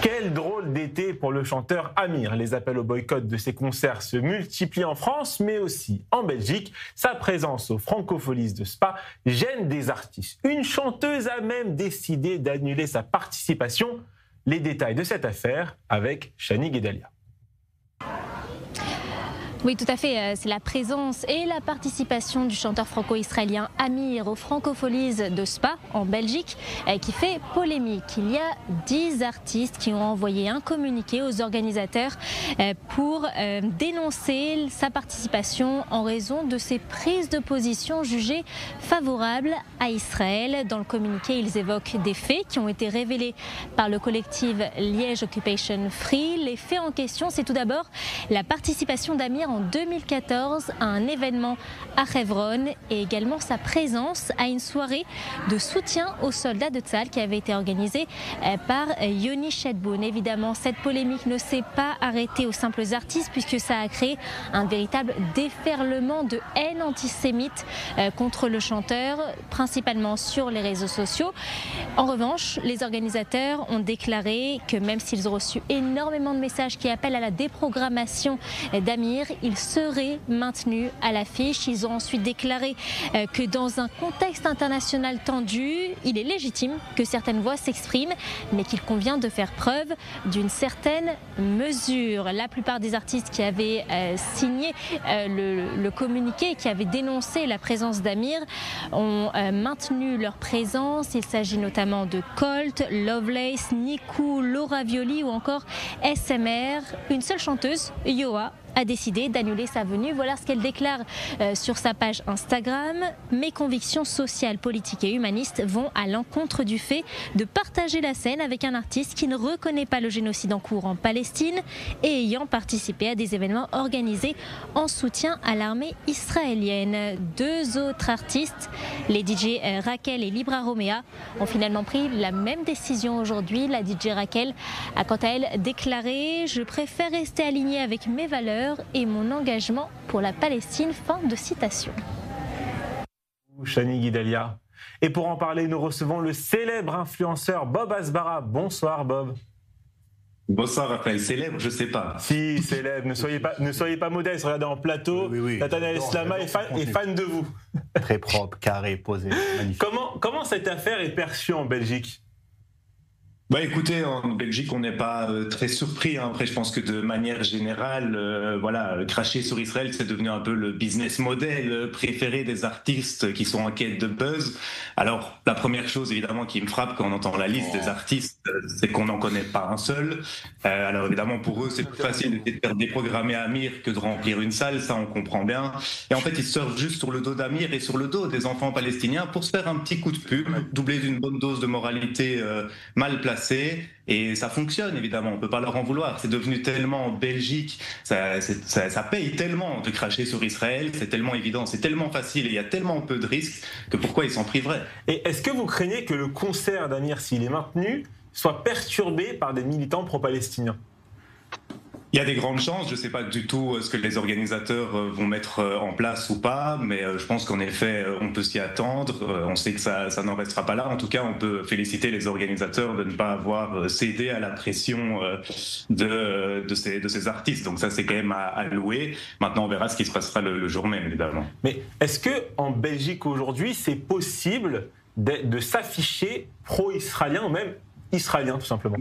Quel drôle d'été pour le chanteur Amir. Les appels au boycott de ses concerts se multiplient en France, mais aussi en Belgique. Sa présence aux Francofolies de Spa gêne des artistes. Une chanteuse a même décidé d'annuler sa participation. Les détails de cette affaire avec Chani Guédalia. Oui, tout à fait. C'est la présence et la participation du chanteur franco-israélien Amir aux Francofolies de Spa en Belgique qui fait polémique. Il y a 10 artistes qui ont envoyé un communiqué aux organisateurs pour dénoncer sa participation en raison de ses prises de position jugées favorables à Israël. Dans le communiqué, ils évoquent des faits qui ont été révélés par le collectif Liège Occupation Free. Les faits en question, c'est tout d'abord la participation d'Amir en 2014 à un événement à Hebron et également sa présence à une soirée de soutien aux soldats de Tzahal qui avait été organisée par Yoni Shedboun. Évidemment, cette polémique ne s'est pas arrêtée aux simples artistes puisque ça a créé un véritable déferlement de haine antisémite contre le chanteur, principalement sur les réseaux sociaux. En revanche, les organisateurs ont déclaré que même s'ils ont reçu énormément de messages qui appellent à la déprogrammation d'Amir, il serait maintenu à l'affiche. Ils ont ensuite déclaré que dans un contexte international tendu, il est légitime que certaines voix s'expriment, mais qu'il convient de faire preuve d'une certaine mesure. La plupart des artistes qui avaient signé le communiqué, qui avaient dénoncé la présence d'Amir, ont maintenu leur présence. Il s'agit notamment de Colt, Lovelace, Nikou, Laura Violi ou encore SMR. Une seule chanteuse, Yoa, a décidé d'annuler sa venue. Voilà ce qu'elle déclare sur sa page Instagram. Mes convictions sociales, politiques et humanistes vont à l'encontre du fait de partager la scène avec un artiste qui ne reconnaît pas le génocide en cours en Palestine et ayant participé à des événements organisés en soutien à l'armée israélienne. Deux autres artistes, les DJ Raquel et Libra Romea, ont finalement pris la même décision aujourd'hui. La DJ Raquel a quant à elle déclaré « Je préfère rester alignée avec mes valeurs et mon engagement pour la Palestine ». Fin de citation. Chani Guédalia. Et pour en parler, nous recevons le célèbre influenceur Bob Asbara. Bonsoir Bob. Bonsoir Raphaël, célèbre, je sais pas. Si, célèbre, ne soyez pas modeste, regardez en plateau, oui. Nathanaël Eslama est fan de vous. Très propre, carré, posé, magnifique. Comment cette affaire est perçue en Belgique ? Bah écoutez, en Belgique, on n'est pas très surpris. Après, je pense que de manière générale, cracher sur Israël, c'est devenu un peu le business model préféré des artistes qui sont en quête de buzz. Alors, la première chose, évidemment, qui me frappe quand on entend la liste des artistes, c'est qu'on n'en connaît pas un seul. Alors, évidemment, pour eux, c'est plus facile de faire déprogrammer Amir que de remplir une salle, ça, on comprend bien. Et en fait, ils surfent juste sur le dos d'Amir et sur le dos des enfants palestiniens pour se faire un petit coup de pub, doublé d'une bonne dose de moralité mal placée. Et ça fonctionne, évidemment, on ne peut pas leur en vouloir. C'est devenu tellement en Belgique, ça paye tellement de cracher sur Israël, c'est tellement évident, c'est tellement facile et il y a tellement peu de risques que pourquoi ils s'en priveraient? Et est-ce que vous craignez que le concert d'Amir, s'il est maintenu, soit perturbé par des militants pro-palestiniens ? Il y a des grandes chances, je ne sais pas du tout ce que les organisateurs vont mettre en place ou pas, mais je pense qu'en effet, on peut s'y attendre. On sait que ça n'en restera pas là. En tout cas, on peut féliciter les organisateurs de ne pas avoir cédé à la pression de ces artistes. Donc ça, c'est quand même à louer. Maintenant, on verra ce qui se passera le jour même, évidemment. Mais est-ce qu'en Belgique aujourd'hui, c'est possible de s'afficher pro-israélien ou même israélien, tout simplement ?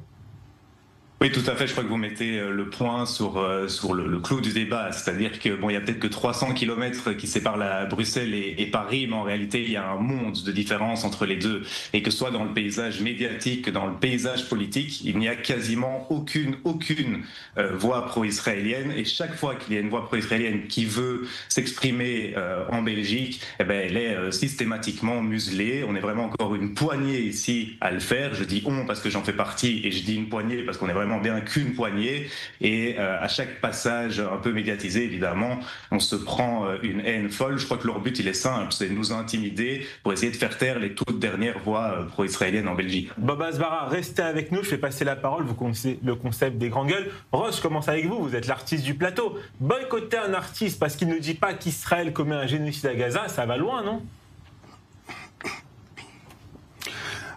Oui, tout à fait. Je crois que vous mettez le point sur le clou du débat. C'est-à-dire que il y a peut-être que 300 kilomètres qui séparent Bruxelles et Paris, mais en réalité, il y a un monde de différence entre les deux. Et que ce soit dans le paysage médiatique que dans le paysage politique, il n'y a quasiment aucune voix pro-israélienne. Et chaque fois qu'il y a une voix pro-israélienne qui veut s'exprimer en Belgique, elle est systématiquement muselée. On est vraiment encore une poignée ici à le faire. Je dis on parce que j'en fais partie et je dis une poignée parce qu'on est vraiment bien qu'une poignée et à chaque passage un peu médiatisé évidemment on se prend une haine folle. Je crois que leur but il est simple, c'est de nous intimider pour essayer de faire taire les toutes dernières voix pro-israéliennes en Belgique. Bob Asbara, restez avec nous, je fais passer la parole, vous connaissez le concept des grandes gueules. Roche, je commence avec vous êtes l'artiste du plateau. Boycotter un artiste parce qu'il ne dit pas qu'Israël commet un génocide à Gaza, ça va loin, non ?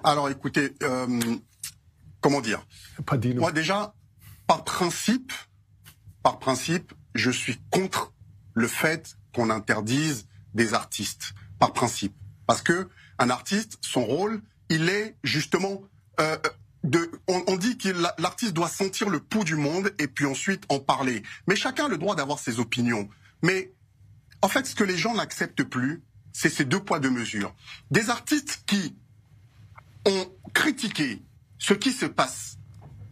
Alors écoutez, comment dire? Moi déjà, par principe, je suis contre le fait qu'on interdise des artistes, par principe. Parce que un artiste, son rôle, il est justement on dit que l'artiste doit sentir le pouls du monde et puis ensuite en parler. Mais chacun a le droit d'avoir ses opinions. Mais en fait, ce que les gens n'acceptent plus, c'est ces 2 poids 2 mesures. Des artistes qui ont critiqué ce qui se passe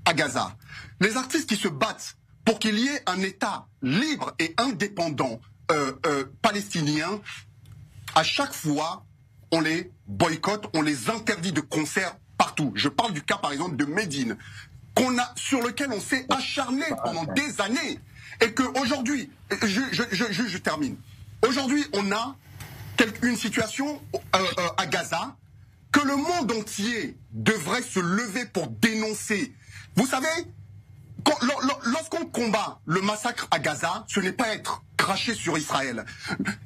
à Gaza, les artistes qui se battent pour qu'il y ait un État libre et indépendant palestinien, à chaque fois, on les boycotte, on les interdit de concert partout. Je parle du cas, par exemple, de Médine, sur lequel on s'est acharné pendant des années. Et qu'aujourd'hui, je termine. Aujourd'hui, on a une situation à Gaza que le monde entier devrait se lever pour dénoncer. Vous savez, lorsqu'on combat le massacre à Gaza, ce n'est pas être craché sur Israël.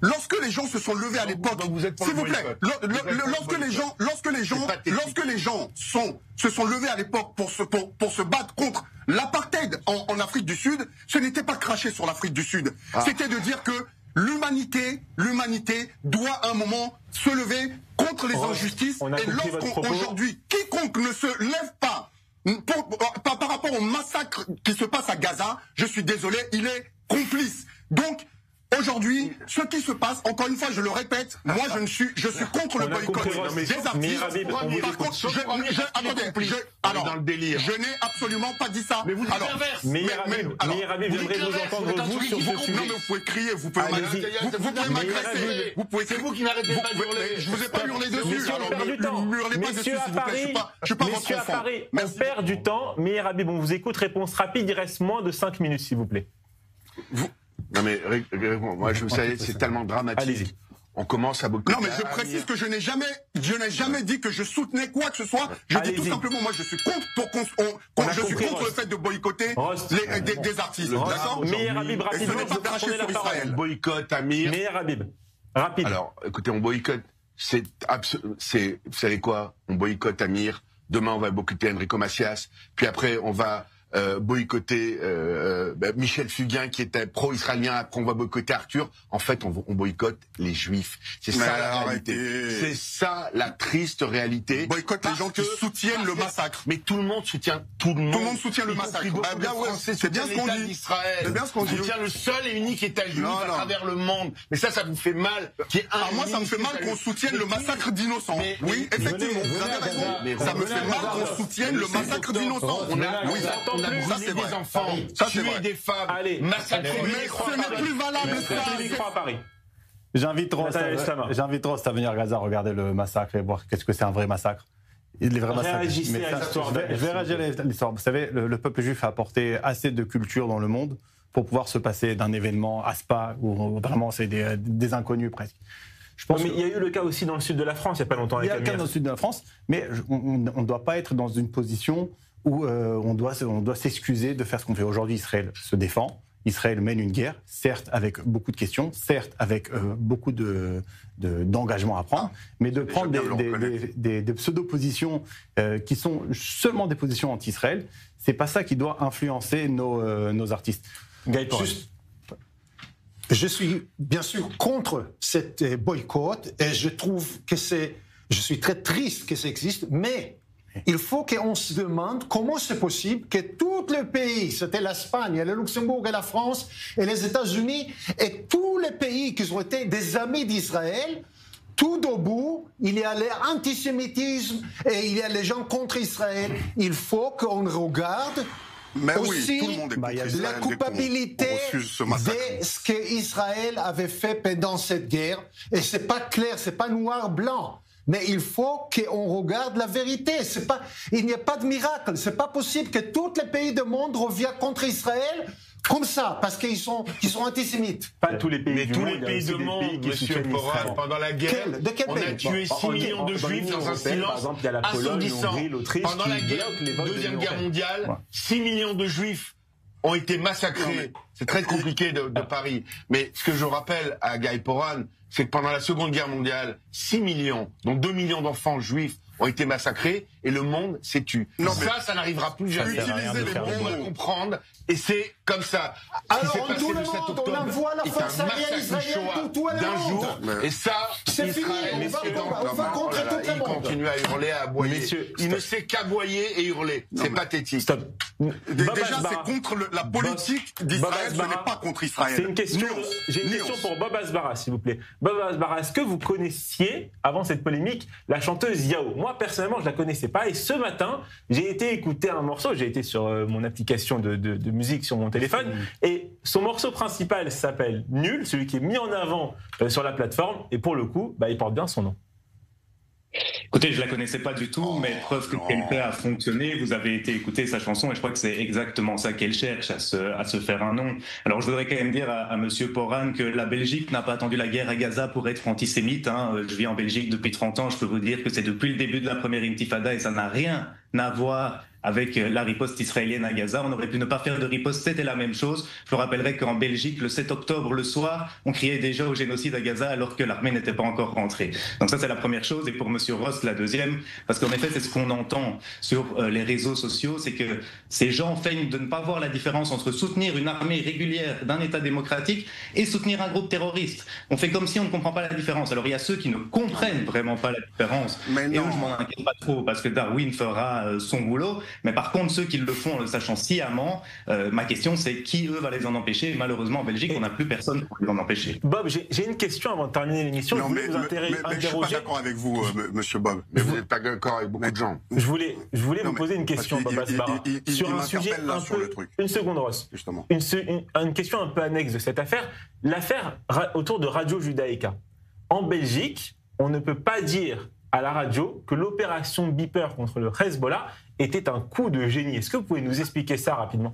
Lorsque les gens se sont levés à l'époque, s'il vous plaît, lorsque les gens se sont levés à l'époque pour se battre contre l'apartheid en Afrique du Sud, ce n'était pas cracher sur l'Afrique du Sud. C'était de dire que l'humanité doit à un moment se lever contre les injustices. Et lorsqu'aujourd'hui, quiconque ne se lève pas par rapport au massacre qui se passe à Gaza, je suis désolé, il est complice. Donc, aujourd'hui, ce qui se passe, encore une fois, je le répète, moi je suis contre le boycott des artistes. Alors, dans le délire. Je n'ai absolument pas dit ça. Mais vous dites l'inverse. Meilleur Habib, j'aimerais vous entendre vous sur ce sujet. Non, mais vous pouvez crier, vous pouvez m'agresser. C'est vous qui n'arrêtez pas de hurler. Je vous ai pas hurlé dessus. Alors, ne hurlez pas dessus, s'il vous plaît. Je suis pas votre enfant. On perd du temps. Meilleur Habib, on vous écoute. Réponse rapide, il reste moins de 5 minutes, s'il vous plaît. Non mais moi je sais, c'est tellement dramatique. Allez-y. On commence à boycotter. Non mais je précise que je n'ai jamais dit que je soutenais quoi que ce soit. Je dis tout simplement, moi je suis contre le fait de boycotter des artistes. D'accord. Meilleur Habib, rapidement, je ne vais pas cracher sur Israël. On boycotte Amir. Meilleur Habib, rapide. Alors, écoutez, on boycotte. Vous savez quoi? On boycotte Amir. Demain, on va boycotter Enrico Macias. Puis après, on va boycotter Michel Fugain qui était pro-israélien, après on va boycotter Arthur. En fait, on boycotte les juifs. C'est ça la réalité. C'est ça la triste réalité. Boycotte les gens qui soutiennent le massacre. Mais tout le monde soutient tout le monde soutient le massacre. C'est bien ce qu'on dit. C'est bien ce qu'on dit. Soutient le seul et unique État juif à travers le monde. Mais ça vous fait mal. Moi, ça me fait mal qu'on soutienne le massacre d'innocents. Oui, effectivement, vous avez raison. Ça me fait mal qu'on soutienne le massacre d'innocents. On a brûlé des enfants, tué des femmes, massacré. Mais ce n'est plus valable ça. J'invite Rost à venir à Gaza regarder le massacre et voir qu'est-ce que c'est un vrai massacre. Les vrais massacres. Réagissez à l'histoire. Je vais réagir à l'histoire. Vous savez, le peuple juif a apporté assez de culture dans le monde pour pouvoir se passer d'un événement à Spa où vraiment c'est des inconnus presque. Mais il y a eu le cas aussi dans le sud de la France il n'y a pas longtemps. Il y a le cas dans le sud de la France, mais on ne doit pas être dans une position où on doit s'excuser de faire ce qu'on fait. Aujourd'hui, Israël se défend, Israël mène une guerre, certes avec beaucoup de questions, certes avec beaucoup d'engagement à prendre, mais de prendre des pseudo-positions qui sont seulement des positions anti-Israël, c'est pas ça qui doit influencer nos artistes. Je suis bien sûr contre cette boycott et je trouve que je suis très triste que ça existe, mais il faut qu'on se demande comment c'est possible que tous les pays, c'était l'Espagne, le Luxembourg et la France et les États-Unis, et tous les pays qui ont été des amis d'Israël, tout au bout, il y a l'antisémitisme et il y a les gens contre Israël. Il faut qu'on regarde aussi tout le monde est contre la culpabilité de ce qu'Israël avait fait pendant cette guerre. Et c'est pas clair, c'est pas noir-blanc. Mais il faut qu'on regarde la vérité. Il n'y a pas de miracle. C'est pas possible que tous les pays du monde reviennent contre Israël comme ça, parce qu'ils sont antisémites. Pas tous les pays mais du tous monde. les pays du monde, monsieur Porat, pendant la guerre, on a tué 6 millions de juifs dans un silence assourdissant. Pendant la guerre, Deuxième Guerre mondiale, 6 millions de juifs ont été massacrés. C'est très compliqué de Paris. Mais ce que je rappelle à Guy Poran, c'est que pendant la Seconde Guerre mondiale, 6 millions, donc 2 millions d'enfants juifs ont été massacrés et le monde s'est tu. Non, Ça n'arrivera plus jamais. Utiliser les On doit comprendre et c'est comme ça. Alors, tout le monde, on envoie la force aérienne israélienne pour tout le d'un monde. jour. Et ça, C'est fini, on va contre tout le il monde. continue à hurler, à aboyer. Messieurs, Il ne sait qu'aboyer et hurler. C'est pathétique. Stop. Déjà, c'est contre la politique d'Israël, ce n'est pas contre Israël. C'est une question. J'ai une question pour Bob Asbara, s'il vous plaît. Bob Asbara, est-ce que vous connaissiez, avant cette polémique, la chanteuse Yao? Moi, personnellement, je la connaissais pas. Et ce matin, j'ai été écouter un morceau. J'ai été sur mon application de musique sur mon téléphone. Et son morceau principal s'appelle Nul, celui qui est mis en avant sur la plateforme. Et pour le coup, il porte bien son nom. Écoutez, je la connaissais pas du tout, mais preuve que ce qu'elle fait a fonctionné. Vous avez été écouter sa chanson et je crois que c'est exactement ça qu'elle cherche, à se faire un nom. Alors je voudrais quand même dire à Monsieur Poran que la Belgique n'a pas attendu la guerre à Gaza pour être antisémite. Je vis en Belgique depuis 30 ans, je peux vous dire que c'est depuis le début de la première intifada et ça n'a rien à voir avec la riposte israélienne à Gaza. On aurait pu ne pas faire de riposte, c'était la même chose. Je vous rappellerai qu'en Belgique, le 7 octobre, le soir, on criait déjà au génocide à Gaza alors que l'armée n'était pas encore rentrée. Donc ça, c'est la première chose. Et pour Monsieur Ross, la deuxième, parce qu'en effet, c'est ce qu'on entend sur les réseaux sociaux, c'est que ces gens feignent de ne pas voir la différence entre soutenir une armée régulière d'un État démocratique et soutenir un groupe terroriste. On fait comme si on ne comprend pas la différence. Alors il y a ceux qui ne comprennent vraiment pas la différence. Et eux, je m'en inquiète pas trop, parce que Darwin fera son boulot. Mais par contre, ceux qui le font en le sachant sciemment, ma question c'est qui, eux, va les en empêcher? Et malheureusement, en Belgique, on n'a plus personne pour les en empêcher. Bob, j'ai une question avant de terminer l'émission. Non, mais je suis pas d'accord avec vous, Monsieur Bob. Mais vous n'êtes pas d'accord avec beaucoup de gens. Je voulais vous poser une question, Bob Asbara, sur un sujet un peu... Une seconde, Ross. Justement. Une question un peu annexe de cette affaire. L'affaire autour de Radio Judaïka. En Belgique, on ne peut pas dire à la radio que l'opération Beeper contre le Hezbollah était un coup de génie. Est-ce que vous pouvez nous expliquer ça rapidement?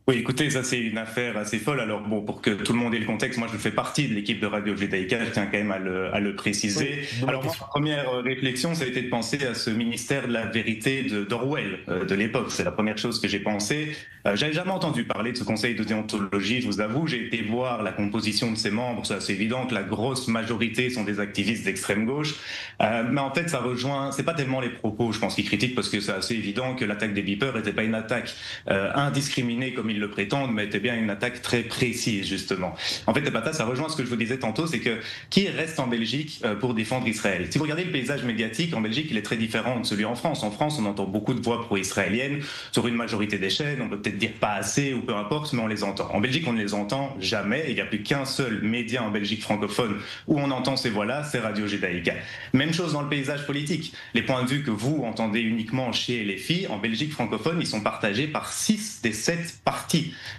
Oui, écoutez, ça c'est une affaire assez folle. Alors bon, pour que tout le monde ait le contexte, moi je fais partie de l'équipe de Radio Judaïka, je tiens quand même à le préciser. Oui, alors ma première réflexion, ça a été de penser à ce ministère de la vérité d'Orwell de l'époque. C'est la première chose que j'ai pensé. J'avais jamais entendu parler de ce conseil de déontologie, je vous avoue. J'ai été voir la composition de ses membres, c'est assez évident que la grosse majorité sont des activistes d'extrême gauche. Mais en fait, ça rejoint, c'est pas tellement les propos, je pense, qu'ils critiquent, parce que c'est assez évident que l'attaque des beepers n'était pas une attaque indiscriminée comme ils le prétendent, mais était bien une attaque très précise, justement. En fait, ça rejoint ce que je vous disais tantôt, c'est que qui reste en Belgique pour défendre Israël? Si vous regardez le paysage médiatique, en Belgique, il est très différent de celui en France. En France, on entend beaucoup de voix pro-israéliennes sur une majorité des chaînes, on peut peut-être dire pas assez ou peu importe, mais on les entend. En Belgique, on ne les entend jamais, il n'y a plus qu'un seul média en Belgique francophone où on entend ces voix-là, c'est Radio Judaïka. Même chose dans le paysage politique. Les points de vue que vous entendez uniquement chez les filles, en Belgique francophone, ils sont partagés par 6 des 7 partis.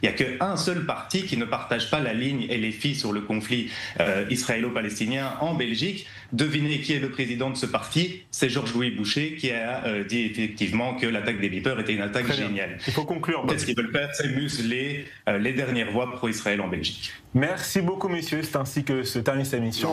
Il n'y a qu'un seul parti qui ne partage pas la ligne et les filles sur le conflit israélo-palestinien en Belgique. Devinez qui est le président de ce parti? C'est Georges-Louis Boucher qui a dit effectivement que l'attaque des beepers était une attaque géniale. Il faut conclure. Ce qu'ils veulent faire, c'est museler les dernières voix pro-Israël en Belgique. Merci beaucoup, messieurs. C'est ainsi que se termine cette émission.